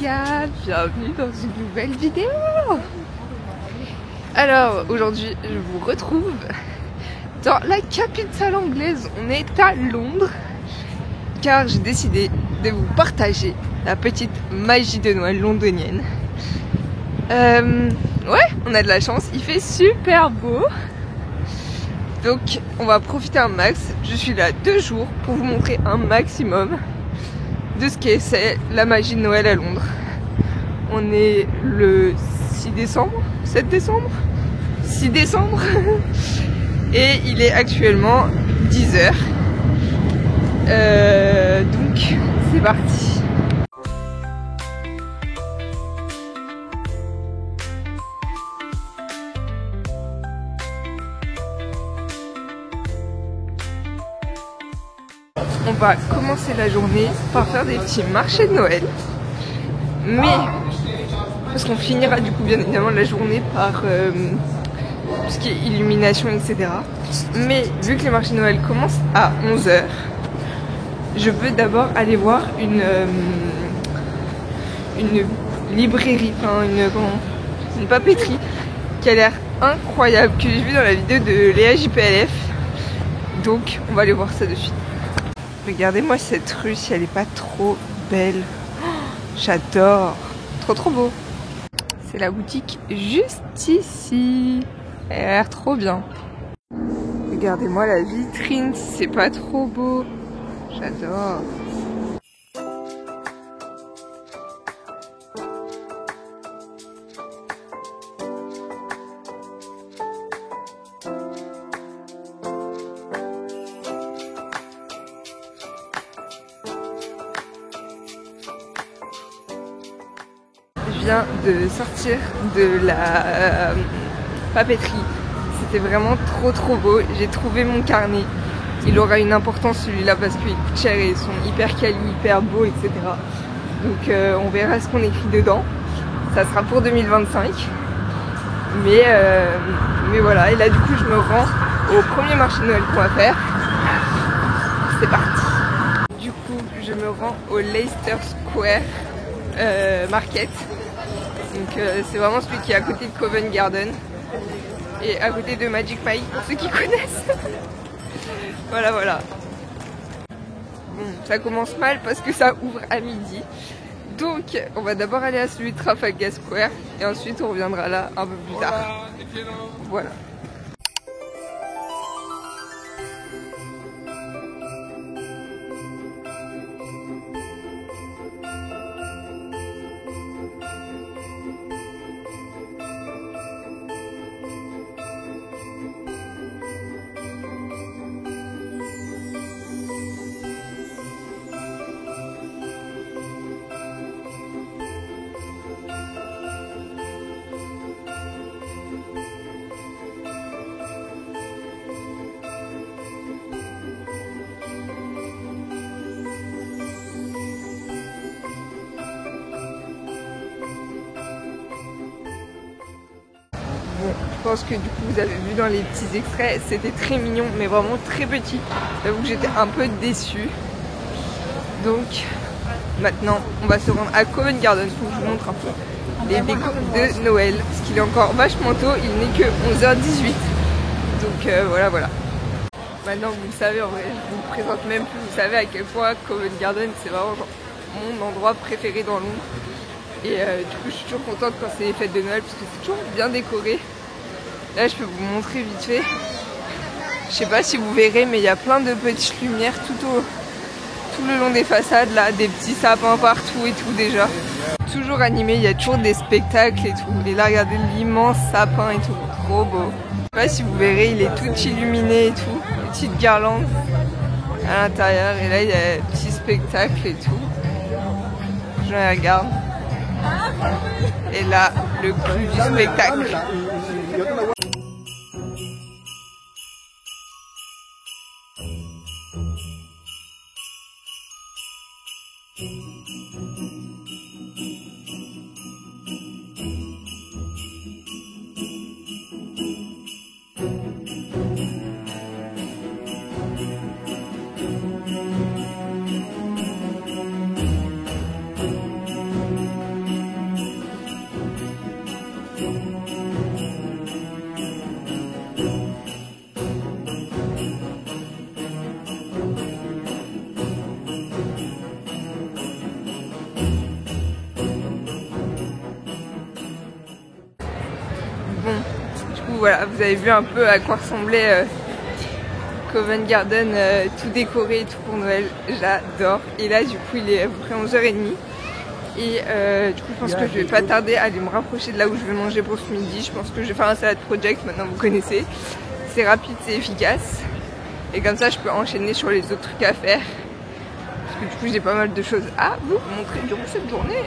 gars, bienvenue dans une nouvelle vidéo. Alors aujourd'hui je vous retrouve dans la capitale anglaise, on est à Londres car j'ai décidé de vous partager la petite magie de Noël londonienne. Ouais, on a de la chance, il fait super beau. Donc on va profiter un max, je suis là 2 jours pour vous montrer un maximum de ce qu'est c'est la magie de Noël à Londres. On est le 6 décembre, 7 décembre 6 décembre et il est actuellement 10h. Donc c'est parti. On va commencer la journée par faire des petits marchés de Noël. Mais, parce qu'on finira du coup bien évidemment la journée par tout ce qui est illumination, etc. Mais vu que les marchés de Noël commencent à 11h, je veux d'abord aller voir une librairie, enfin une papeterie qui a l'air incroyable, que j'ai vu dans la vidéo de Léa JPLF. Donc on va aller voir ça de suite. Regardez-moi cette rue, si elle est pas trop belle. Oh, j'adore. Trop beau. C'est la boutique juste ici. Elle a l'air trop bien. Regardez-moi la vitrine, si c'est pas trop beau. J'adore. Je viens de sortir de la papeterie. C'était vraiment trop beau. J'ai trouvé mon carnet. Il aura une importance celui-là parce qu'il coûte cher et ils sont hyper quali, hyper beaux, etc. Donc on verra ce qu'on écrit dedans. Ça sera pour 2025. Mais voilà. Et là du coup je me rends au premier marché de Noël qu'on va faire. C'est parti. Du coup je me rends au Leicester Square Market. Donc c'est vraiment celui qui est à côté de Covent Garden et à côté de Magic Mike pour ceux qui connaissent. Voilà. Bon, ça commence mal parce que ça ouvre à midi. Donc on va d'abord aller à celui de Trafalgar Square et ensuite on reviendra là un peu plus tard. Voilà. Je pense que du coup vous avez vu dans les petits extraits, c'était très mignon mais vraiment très petit. J'avoue que j'étais un peu déçue. Donc maintenant on va se rendre à Covent Garden pour que je vous montre un peu les décos de Noël. Parce qu'il est encore vachement tôt, il n'est que 11h18. Donc voilà. Maintenant vous le savez, en vrai je vous le présente même plus. Vous savez à quel point Covent Garden c'est vraiment genre mon endroit préféré dans Londres. Et du coup je suis toujours contente quand c'est les fêtes de Noël parce que c'est toujours bien décoré. Là je peux vous montrer vite fait. Je sais pas si vous verrez mais il y a plein de petites lumières tout le long des façades là, des petits sapins partout et tout déjà. Toujours animé, il y a toujours des spectacles et tout. Et là regardez l'immense sapin et tout, trop beau. Je sais pas si vous verrez, il est tout illuminé et tout. Des petites guirlandes à l'intérieur et là il y a des petits spectacles et tout. Je les regarde. Et là, le clou du spectacle. voilà, vous avez vu un peu à quoi ressemblait Covent Garden, tout décoré et tout pour Noël. J'adore. Et là du coup il est à peu près 11h30. Et du coup je pense que je vais pas tarder à aller me rapprocher de là où je vais manger pour ce midi. Je pense que je vais faire un salade project, maintenant vous connaissez. C'est rapide, c'est efficace. Et comme ça je peux enchaîner sur les autres trucs à faire. Parce que du coup j'ai pas mal de choses à vous montrer durant cette journée.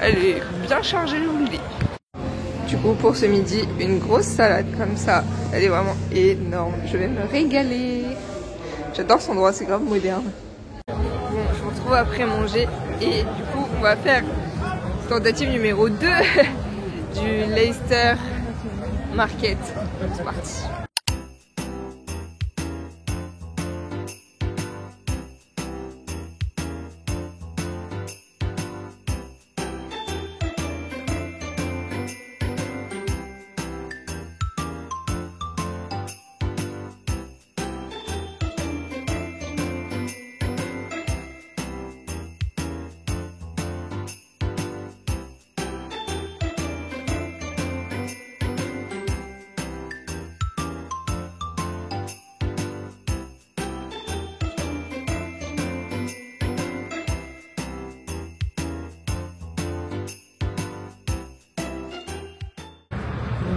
Elle est bien chargée, je vous le dis. Du coup pour ce midi, une grosse salade comme ça. Elle est vraiment énorme. Je vais me régaler. J'adore cet endroit, c'est grave moderne. Bon, je vous retrouve après manger. Et du coup on va faire tentative numéro 2 du Leicester Market. C'est parti.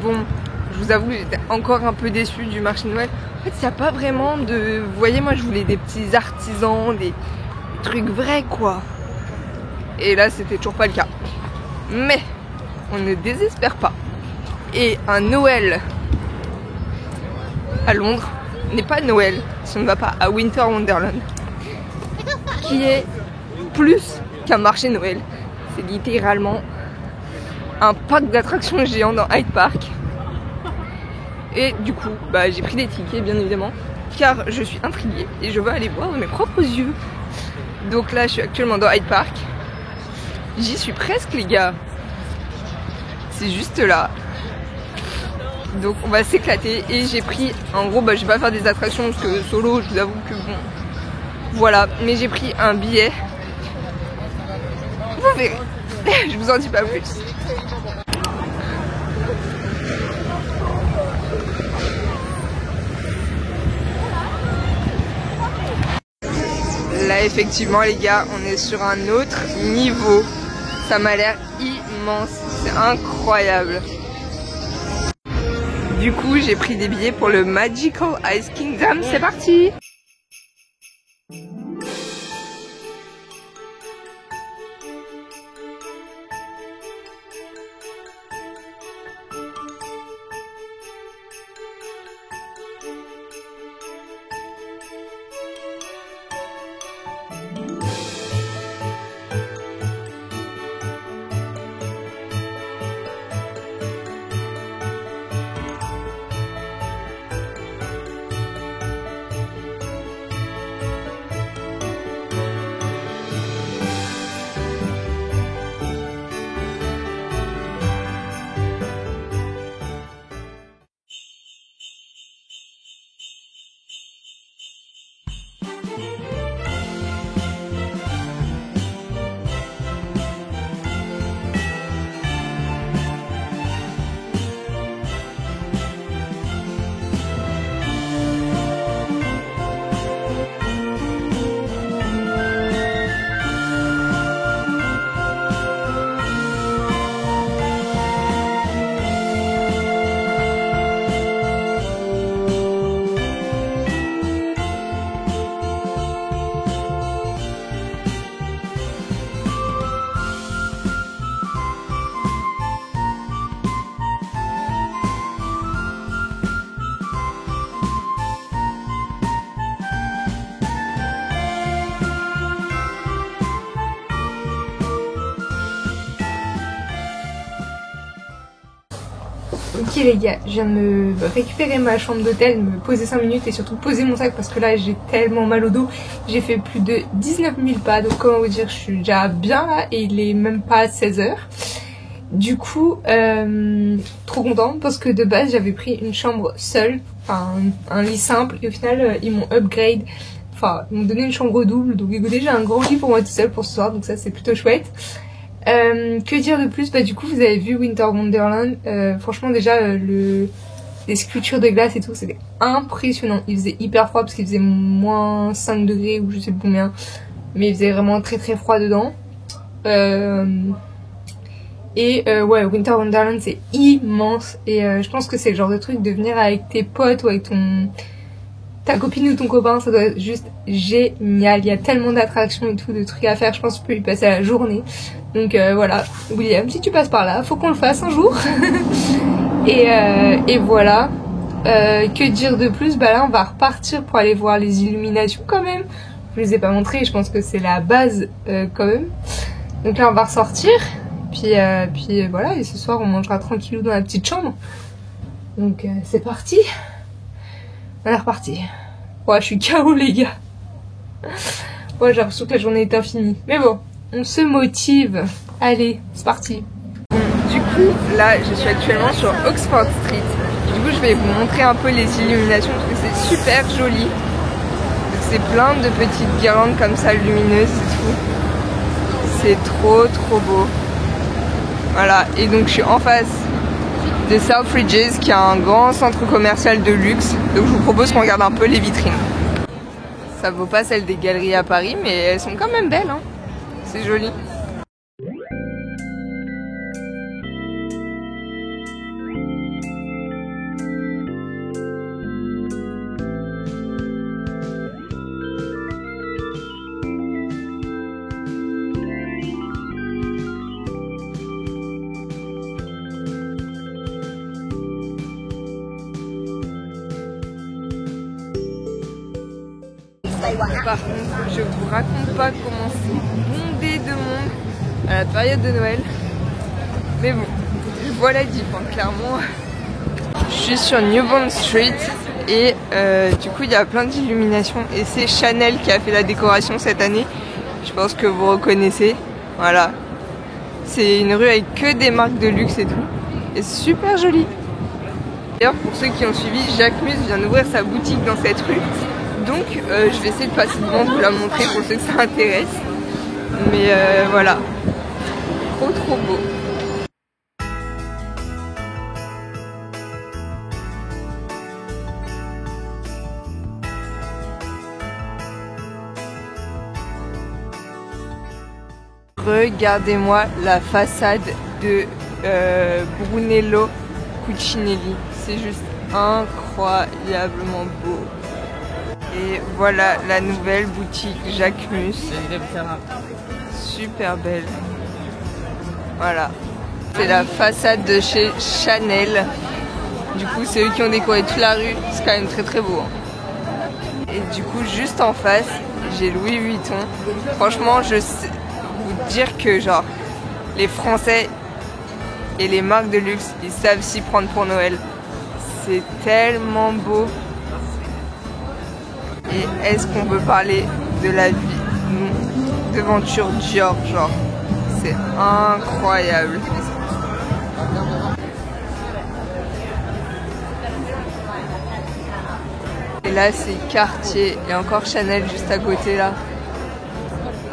Bon, je vous avoue que j'étais encore un peu déçue du marché de Noël. En fait, il n'y a pas vraiment de... Vous voyez, moi je voulais des petits artisans, des trucs vrais quoi. Et là, c'était toujours pas le cas. Mais, on ne désespère pas. Et un Noël à Londres n'est pas Noël si on ne va pas à Winter Wonderland, qui est plus qu'un marché Noël. C'est littéralement un parc d'attractions géant dans Hyde Park. Et du coup, bah, j'ai pris des tickets bien évidemment, car je suis intriguée et je veux aller voir de mes propres yeux. Donc là, je suis actuellement dans Hyde Park. J'y suis presque les gars. C'est juste là. Donc on va s'éclater et j'ai pris, en gros bah je vais pas faire des attractions parce que solo je vous avoue que bon, voilà, mais j'ai pris un billet. Vous verrez, je vous en dis pas plus. Là effectivement les gars, on est sur un autre niveau. Ça m'a l'air immense, c'est incroyable. Du coup, j'ai pris des billets pour le Magical Ice Kingdom. C'est parti! Ok les gars, je viens de me récupérer ma chambre d'hôtel, me poser 5 minutes et surtout poser mon sac parce que là j'ai tellement mal au dos. J'ai fait plus de 19 000 pas, donc comment vous dire, je suis déjà bien là et il est même pas 16 h. Du coup, trop contente parce que de base j'avais pris une chambre seule, enfin un lit simple et au final ils m'ont upgrade. Enfin, ils m'ont donné une chambre double, donc écoutez, j'ai un grand lit pour moi tout seul pour ce soir, donc ça c'est plutôt chouette. Que dire de plus? Bah du coup vous avez vu Winter Wonderland, franchement déjà le des sculptures de glace et tout, c'était impressionnant. Il faisait hyper froid parce qu'il faisait moins 5 degrés ou je sais plus combien, mais il faisait vraiment très très froid dedans. Ouais, Winter Wonderland c'est immense et je pense que c'est le genre de truc de venir avec tes potes ou avec ta copine ou ton copain, ça doit être juste génial. Il y a tellement d'attractions et tout, de trucs à faire, je pense que tu peux y passer la journée. Donc voilà, William, si tu passes par là, faut qu'on le fasse un jour. et voilà. Que dire de plus? Bah là on va repartir pour aller voir les illuminations quand même. Je les ai pas montrées, je pense que c'est la base quand même. Donc là on va ressortir. Puis voilà, et ce soir on mangera tranquillou dans la petite chambre. Donc c'est parti. On est reparti. Ouais, je suis KO les gars. Ouais, j'ai l'impression que la journée est infinie. Mais bon, on se motive. Allez, c'est parti. Bon, du coup, là, je suis actuellement sur Oxford Street. Du coup, je vais vous montrer un peu les illuminations parce que c'est super joli. C'est plein de petites guirlandes comme ça, lumineuses et tout. C'est trop beau. Voilà, et donc je suis en face de Selfridges qui est un grand centre commercial de luxe. Donc je vous propose qu'on regarde un peu les vitrines. Ça vaut pas celle des galeries à Paris, mais elles sont quand même belles, hein. C'est joli. Par contre, je vous raconte pas comment c'est bondé de monde à la période de Noël. Mais bon, je vois la diff, hein, clairement. Je suis sur New Bond Street et du coup il y a plein d'illuminations. Et c'est Chanel qui a fait la décoration cette année. Je pense que vous reconnaissez. Voilà. C'est une rue avec que des marques de luxe et tout. Et super joli. D'ailleurs, pour ceux qui ont suivi, Jacquemus vient d'ouvrir sa boutique dans cette rue. Donc je vais essayer de passer devant, de vous la montrer pour ceux que ça intéresse. Mais voilà, trop beau. Regardez-moi la façade de Brunello Cucinelli. C'est juste incroyablement beau. Et voilà la nouvelle boutique Jacquemus. Super belle. Voilà. C'est la façade de chez Chanel. Du coup, c'est eux qui ont décoré toute la rue. C'est quand même très beau. Et du coup, juste en face, j'ai Louis Vuitton. Franchement, je sais vous dire que genre, les Français et les marques de luxe, ils savent s'y prendre pour Noël. C'est tellement beau. Et est-ce qu'on peut parler de la devanture Dior, genre, c'est incroyable. Et là c'est Cartier et encore Chanel juste à côté là.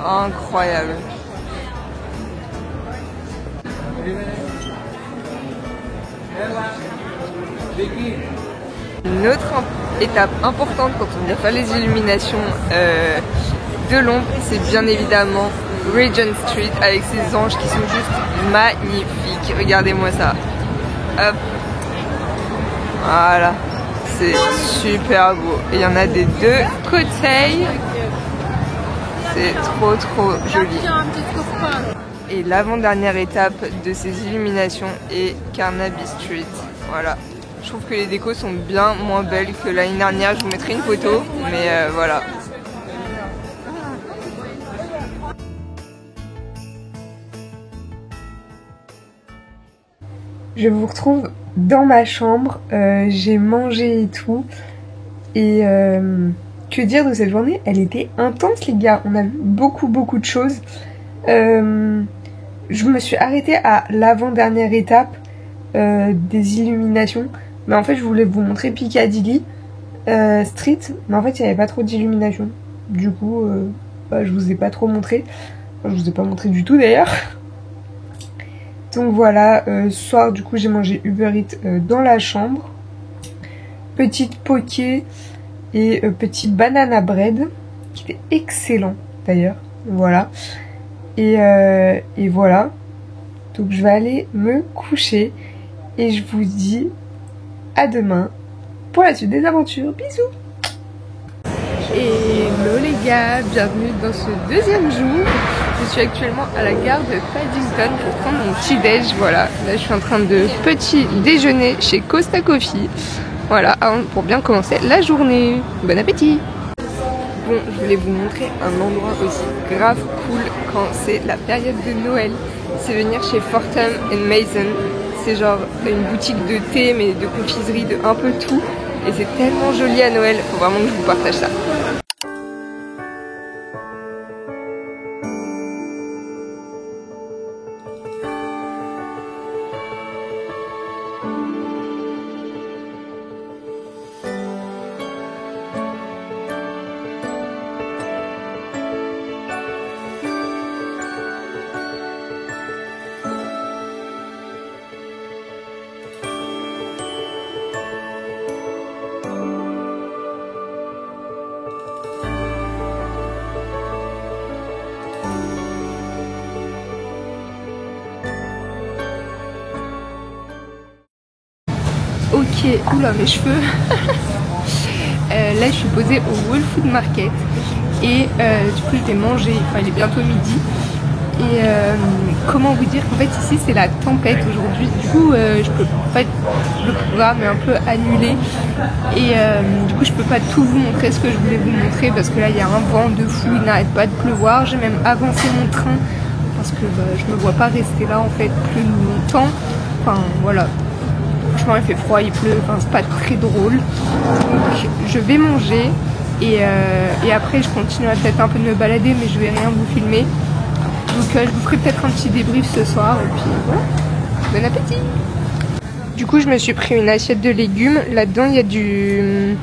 Incroyable. Une autre étape importante quand on vient faire les illuminations de Londres, c'est bien évidemment Regent Street avec ses anges qui sont juste magnifiques. Regardez-moi ça. Hop. Voilà. C'est super beau. Et il y en a des deux côtés. C'est trop joli. Et l'avant-dernière étape de ces illuminations est Carnaby Street. Voilà. Je trouve que les décos sont bien moins belles que l'année dernière. Je vous mettrai une photo, mais voilà. Je vous retrouve dans ma chambre. J'ai mangé et tout. Et que dire de cette journée? Elle était intense, les gars. On a vu beaucoup de choses. Je me suis arrêtée à l'avant-dernière étape des illuminations. Mais en fait, je voulais vous montrer Piccadilly Street. Mais en fait, il n'y avait pas trop d'illumination. Du coup, je vous ai pas trop montré. Enfin, je vous ai pas montré du tout d'ailleurs. Donc voilà, ce soir, du coup, j'ai mangé Uber Eats dans la chambre. petite poké et petit banana bread qui était excellent d'ailleurs. Voilà. Et voilà. Donc je vais aller me coucher et je vous dis à demain pour la suite des aventures. Bisous. Hello les gars, bienvenue dans ce deuxième jour. Je suis actuellement à la gare de Paddington pour prendre mon petit déj. Voilà, là je suis en train de petit déjeuner chez Costa Coffee. Voilà, pour bien commencer la journée. Bon appétit. Bon, je voulais vous montrer un endroit aussi grave cool quand c'est la période de Noël. C'est venir chez Fortnum & Mason. C'est genre une boutique de thé mais de confiserie, de un peu tout. Et c'est tellement joli à Noël, faut vraiment que je vous partage ça. Ok, oula mes cheveux. Là je suis posée au Whole Food Market et du coup je vais manger, enfin il est bientôt midi. Et comment vous dire qu'en fait ici c'est la tempête aujourd'hui. Du coup je peux en fait le programme est un peu annulé et du coup je peux pas tout vous montrer ce que je voulais vous montrer parce que là il y a un vent de fou, il n'arrête pas de pleuvoir. J'ai même avancé mon train parce que je me vois pas rester là en fait plus longtemps. Enfin voilà. Franchement il fait froid, il pleut, enfin c'est pas très drôle. Donc je vais manger et après je continuerai peut-être un peu de me balader mais je vais rien vous filmer. Donc je vous ferai peut-être un petit débrief ce soir et puis voilà. Bon appétit. Du coup je me suis pris une assiette de légumes. Là-dedans il y a du...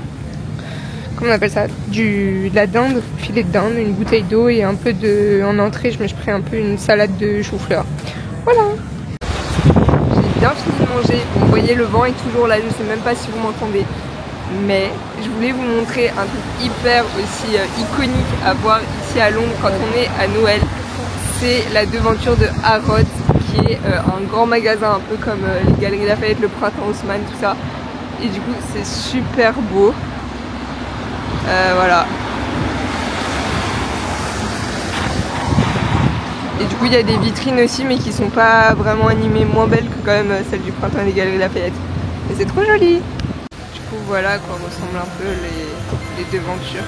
comment on appelle ça? De la dinde, filet de dinde, une bouteille d'eau et un peu de... en entrée je me suis pris un peu une salade de chou-fleur. Voilà. Bien fini de manger, vous voyez le vent est toujours là, je sais même pas si vous m'entendez, mais je voulais vous montrer un truc hyper aussi iconique à voir ici à Londres quand on est à Noël. C'est la devanture de Harrods qui est un grand magasin un peu comme les Galeries Lafayette, le Printemps Haussmann, tout ça, et du coup c'est super beau. Voilà. Et du coup il y a des vitrines aussi mais qui sont pas vraiment animées, moins belles que quand même celles du printemps des Galeries Lafayette. Et c'est trop joli. Du coup voilà à quoi ressemblent un peu les devantures.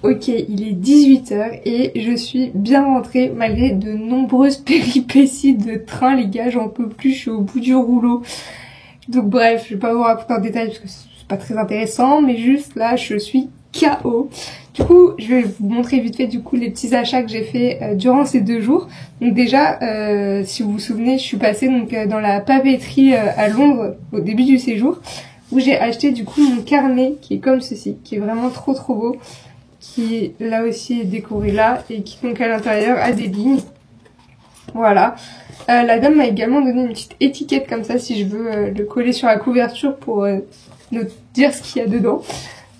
Ok, il est 18 h et je suis bien rentrée malgré de nombreuses péripéties de train les gars, j'en peux plus, je suis au bout du rouleau. Donc bref, je vais pas vous raconter en détail parce que c'est pas très intéressant, mais juste là je suis KO. Du coup je vais vous montrer vite fait du coup les petits achats que j'ai fait durant ces 2 jours. Donc déjà si vous vous souvenez, je suis passée donc dans la papeterie à Londres au début du séjour où j'ai acheté du coup mon carnet qui est comme ceci, qui est vraiment trop beau, qui là aussi est décoré là et qui donc à l'intérieur a des lignes. Voilà. La dame m'a également donné une petite étiquette comme ça si je veux le coller sur la couverture pour nous dire ce qu'il y a dedans.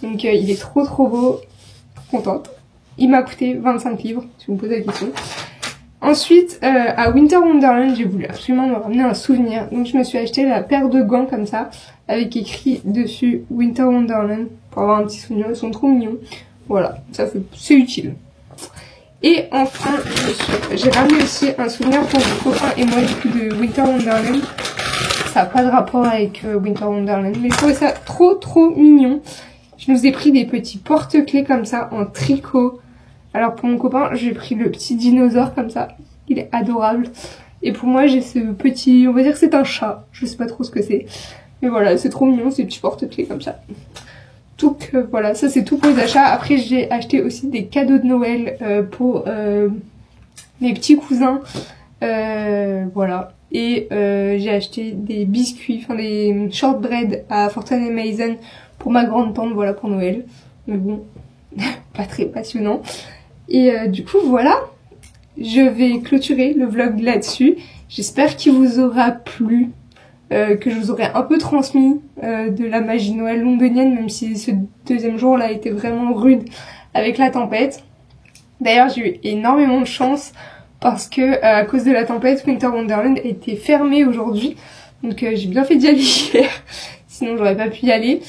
Donc il est trop beau, contente. Il m'a coûté 25 livres si vous me posez la question. Ensuite à Winter Wonderland j'ai voulu absolument me ramener un souvenir. Donc je me suis acheté la paire de gants comme ça avec écrit dessus Winter Wonderland pour avoir un petit souvenir. Ils sont trop mignons. Voilà, c'est utile. Et enfin, j'ai ramené aussi un souvenir pour mon copain et moi du coup de Winter Wonderland. Ça n'a pas de rapport avec Winter Wonderland, mais je trouvais ça trop mignon. Je nous ai pris des petits porte-clés comme ça en tricot. Alors pour mon copain, j'ai pris le petit dinosaure comme ça. Il est adorable. Et pour moi, j'ai ce petit, on va dire que c'est un chat. Je sais pas trop ce que c'est. Mais voilà, c'est trop mignon ces petits porte-clés comme ça. Donc voilà, ça c'est tout pour les achats. Après j'ai acheté aussi des cadeaux de Noël pour mes petits cousins. Voilà. Et j'ai acheté des biscuits, enfin des shortbread à Fortnum & Mason pour ma grande tante, voilà, pour Noël. Mais bon, pas très passionnant. Et du coup voilà, je vais clôturer le vlog là-dessus. J'espère qu'il vous aura plu, que je vous aurai un peu transmis de la magie de Noël londonienne, même si ce deuxième jour là était vraiment rude avec la tempête. D'ailleurs j'ai eu énormément de chance parce que à cause de la tempête, Winter Wonderland était fermé aujourd'hui. Donc j'ai bien fait d'y aller hier, sinon j'aurais pas pu y aller.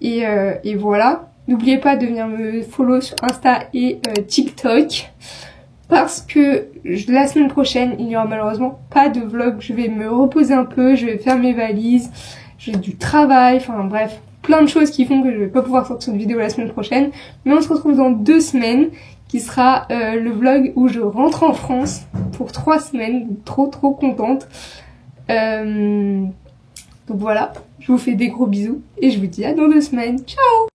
Et voilà. N'oubliez pas de venir me follow sur Insta et TikTok. Parce que la semaine prochaine, il n'y aura malheureusement pas de vlog. Je vais me reposer un peu, je vais faire mes valises, j'ai du travail, enfin bref, plein de choses qui font que je vais pas pouvoir sortir de vidéo la semaine prochaine. Mais on se retrouve dans 2 semaines, qui sera le vlog où je rentre en France pour 3 semaines. Trop contente. Donc voilà, je vous fais des gros bisous et je vous dis à dans 2 semaines. Ciao!